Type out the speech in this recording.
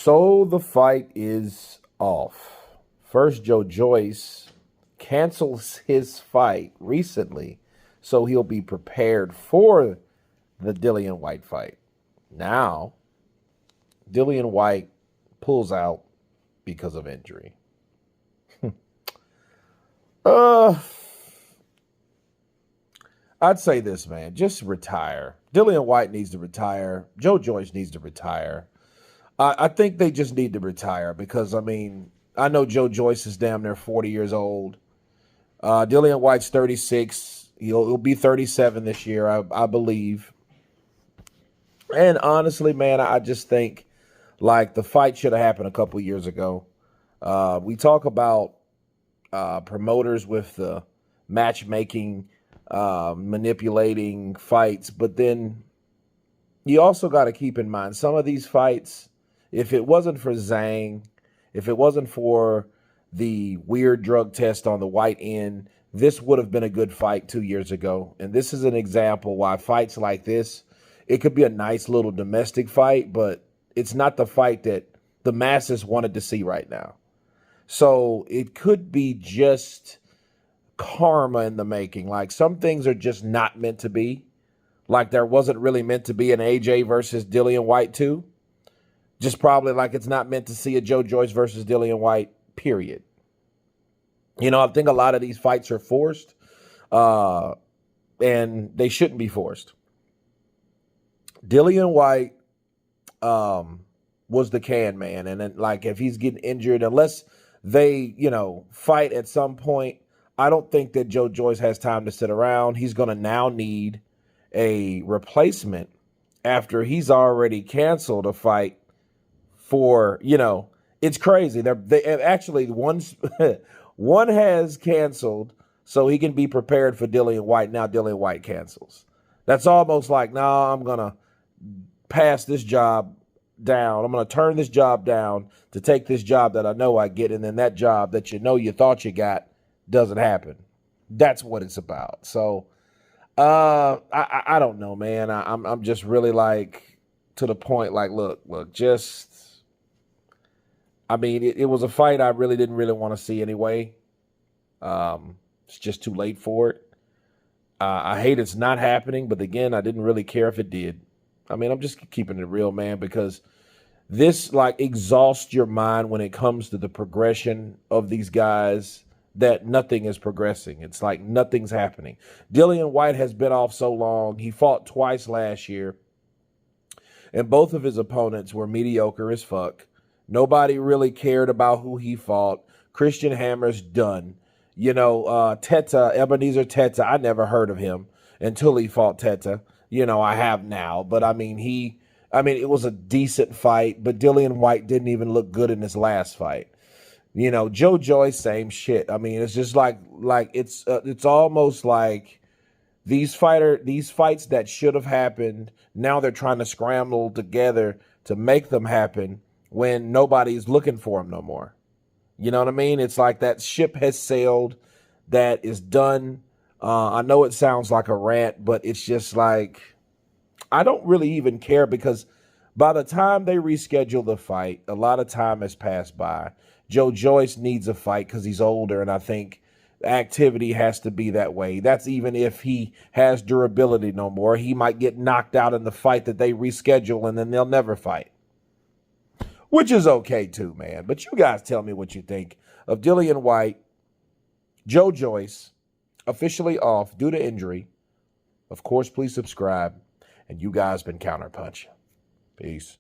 So the fight is off. First, Joyce cancels his fight recently, so he'll be prepared for the Dillian Whyte fight. Now, Dillian Whyte pulls out because of injury. uh, I'd say this, man, just retire. Dillian Whyte needs to retire. Joyce needs to retire. I think they just need to retire because, I mean, I know Joyce is damn near 40 years old. Dillian Whyte's 36. He'll be 37 this year, I believe. And honestly, man, I just think, like, the fight should have happened a couple years ago. We talk about promoters with the matchmaking, manipulating fights, but then you also got to keep in mind some of these fights, if it wasn't for Zhang, if it wasn't for the weird drug test on the Whyte end, this would have been a good fight 2 years ago. And this is an example why fights like this, it could be a nice little domestic fight, but it's not the fight that the masses wanted to see right now. So it could be just karma in the making. Like, some things are just not meant to be. Like, there wasn't really meant to be an AJ versus Dillian Whyte 2. Just probably like it's not meant to see a Joyce versus Dillian Whyte, period. You know, I think a lot of these fights are forced, and they shouldn't be forced. Dillian Whyte was the can man. And then, like, if he's getting injured, unless they, fight at some point, I don't think that Joyce has time to sit around. He's going to now need a replacement after he's already canceled a fight for, it's crazy. They actually, one has canceled so he can be prepared for Dillian Whyte. Now Dillian Whyte cancels. That's almost like, I'm going to pass this job down. I'm going to turn this job down to take this job that I know I get. And then that job that you thought you got doesn't happen. That's what it's about. So I don't know, man. I'm just really like to the point, like, look, I mean, it was a fight I really didn't want to see anyway. It's just too late for it. I hate it's not happening, but again, I didn't really care if it did. I mean, I'm just keeping it real, man, because this, like, exhausts your mind when it comes to the progression of these guys, that nothing is progressing. It's like nothing's happening. Dillian Whyte has been off so long. He fought twice last year, and both of his opponents were mediocre as fuck. Nobody really cared about who he fought. Christian Hammer's done. Ebenezer Teta, I never heard of him until he fought Teta. I have now. But, I mean, it was a decent fight, but Dillian Whyte didn't even look good in his last fight. Joyce, same shit. I mean, it's just like it's almost like these fights that should have happened, now they're trying to scramble together to make them happen when nobody's looking for them no more. You know what I mean? It's like that ship has sailed, that is done. I know it sounds like a rant, but it's just like, I don't really even care, because by the time they reschedule the fight, a lot of time has passed by. Joyce needs a fight because he's older, and I think activity has to be that way. That's even if he has durability no more. He might get knocked out in the fight that they reschedule, and then they'll never fight. Which is okay too, man. But you guys tell me what you think of Dillian Whyte, Joyce, officially off due to injury. Of course, please subscribe. And you guys been counterpunching. Peace.